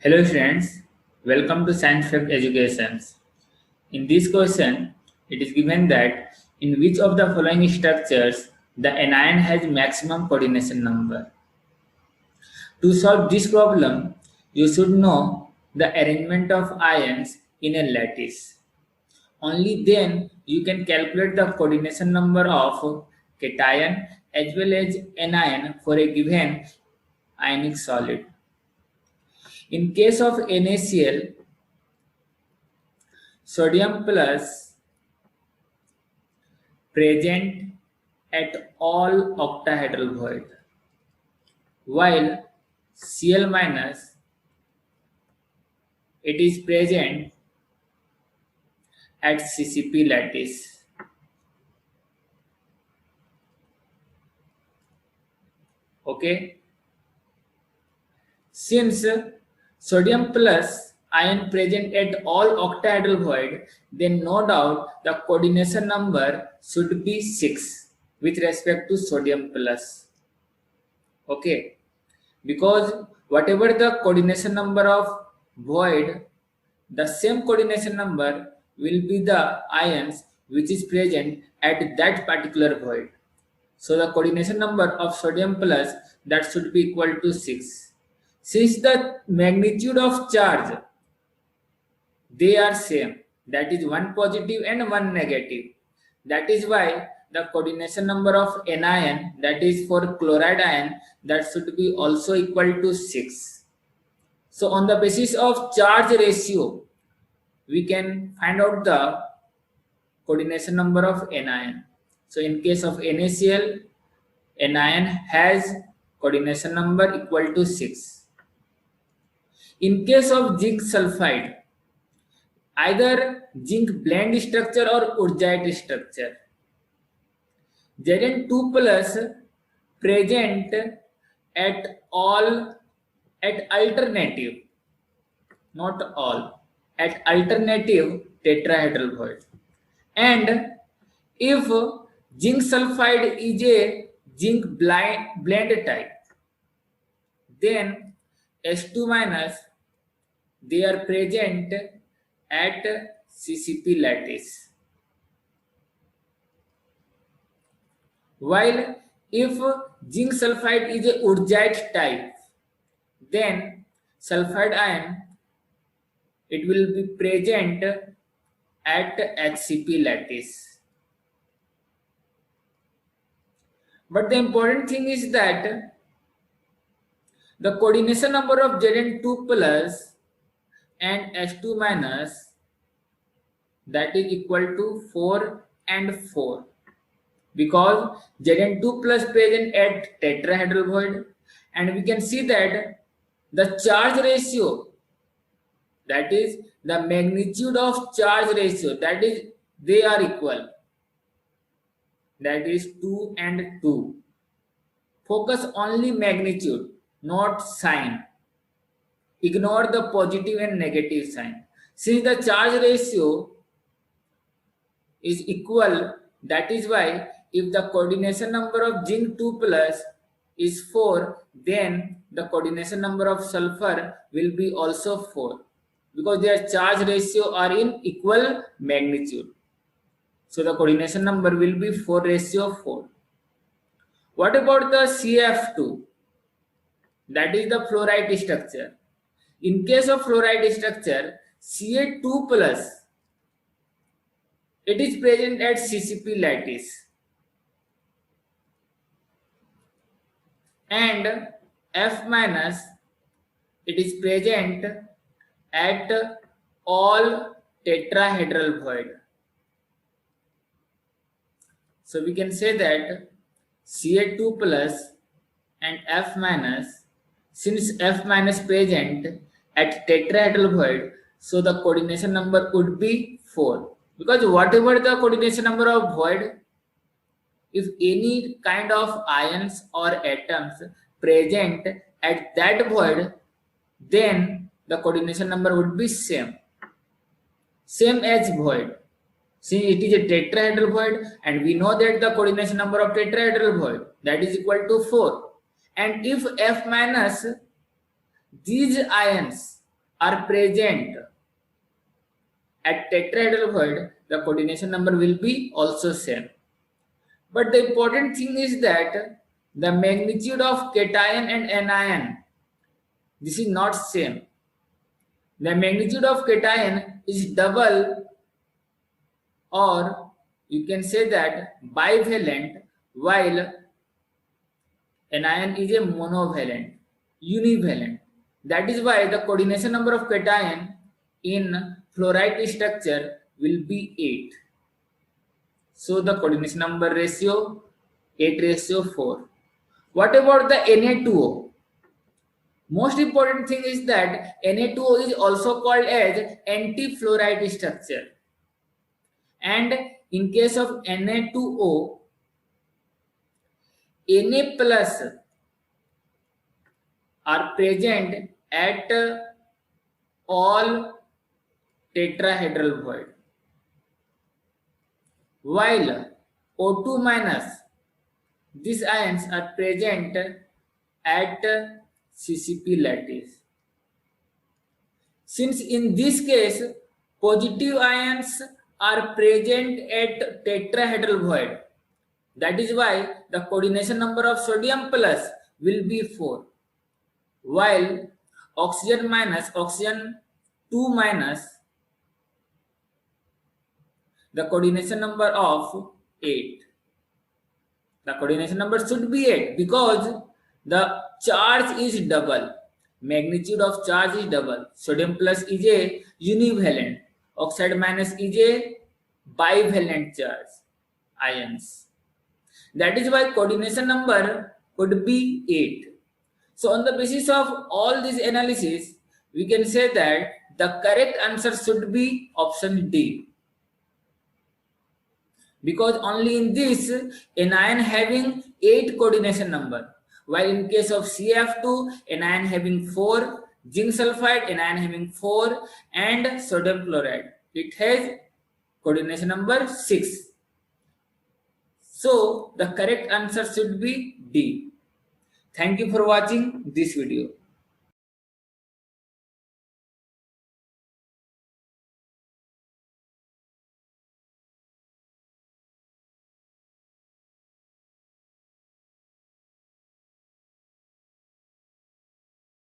Hello friends, welcome to Science Fact Education. In this question, it is given that in which of the following structures the anion has maximum coordination number. To solve this problem, you should know the arrangement of ions in a lattice. Only then you can calculate the coordination number of cation as well as anion for a given ionic solid. In case of NaCl, sodium plus present at all octahedral void, while Cl minus it is present at CCP lattice. Okay. Since sodium plus ion present at all octahedral void, then no doubt the coordination number should be 6 with respect to sodium plus. Okay. Because whatever the coordination number of void, the same coordination number will be the ions which is present at that particular void. So the coordination number of sodium plus that should be equal to 6. Since the magnitude of charge, they are same, that is one positive and one negative. That is why the coordination number of anion, that is for chloride ion, that should be also equal to 6. So on the basis of charge ratio, we can find out the coordination number of anion. So in case of NaCl, anion has coordination number equal to 6. In case of zinc sulfide, either zinc blend structure or Urgite structure, Zn2 plus present at all at alternative, not all, at alternative tetrahedral void. And if zinc sulfide is a zinc blend type, then S2 minus they are present at CCP lattice. While if zinc sulfide is a Urgite type, then sulfide ion it will be present at HCP lattice. But the important thing is that the coordination number of Zn2 plus and S2 minus that is equal to 4 and 4, because Zn2 plus present at tetrahedral void, and we can see that the charge ratio, that is the magnitude of charge ratio, that is they are equal, that is 2 and 2. Focus only magnitude, not sign. Ignore the positive and negative sign. Since the charge ratio is equal, that is why if the coordination number of zinc 2 plus is 4, then the coordination number of sulfur will be also 4, because their charge ratio are in equal magnitude. So the coordination number will be 4 ratio 4. What about the CF2? That is the fluoride structure. In case of fluoride structure, Ca2 plus it is present at CCP lattice, and F minus it is present at all tetrahedral void. So we can say that Ca2 plus and F minus, since F minus present at tetrahedral void, so the coordination number would be 4, because whatever the coordination number of void, if any kind of ions or atoms present at that void, then the coordination number would be same as void. Since it is a tetrahedral void, and we know that the coordination number of tetrahedral void, that is equal to 4. And if F minus, these ions are present at tetrahedral void, the coordination number will be also same. But the important thing is that the magnitude of cation and anion, this is not same. The magnitude of cation is double, or you can say that bivalent, while anion is a monovalent, univalent. That is why the coordination number of cation in fluoride structure will be 8. So the coordination number ratio 8:4. What about the Na2O? Most important thing is that Na2O is also called as anti-fluoride structure. And in case of Na2O, Na plus are present at all tetrahedral void, while O2 minus, these ions are present at CCP lattice. Since in this case positive ions are present at tetrahedral void, that is why the coordination number of sodium plus will be 4, while oxygen 2 minus, the coordination number of 8. The coordination number should be 8 because the charge is double. Magnitude of charge is double. Sodium plus is a univalent. Oxide minus is a bivalent charge ions. That is why coordination number could be 8. So on the basis of all this analysis, we can say that the correct answer should be option D. Because only in this anion having 8 coordination number, while in case of CF2 anion having 4, zinc sulfide anion having 4, and sodium chloride it has coordination number 6. So the correct answer should be D. Thank you for watching this video.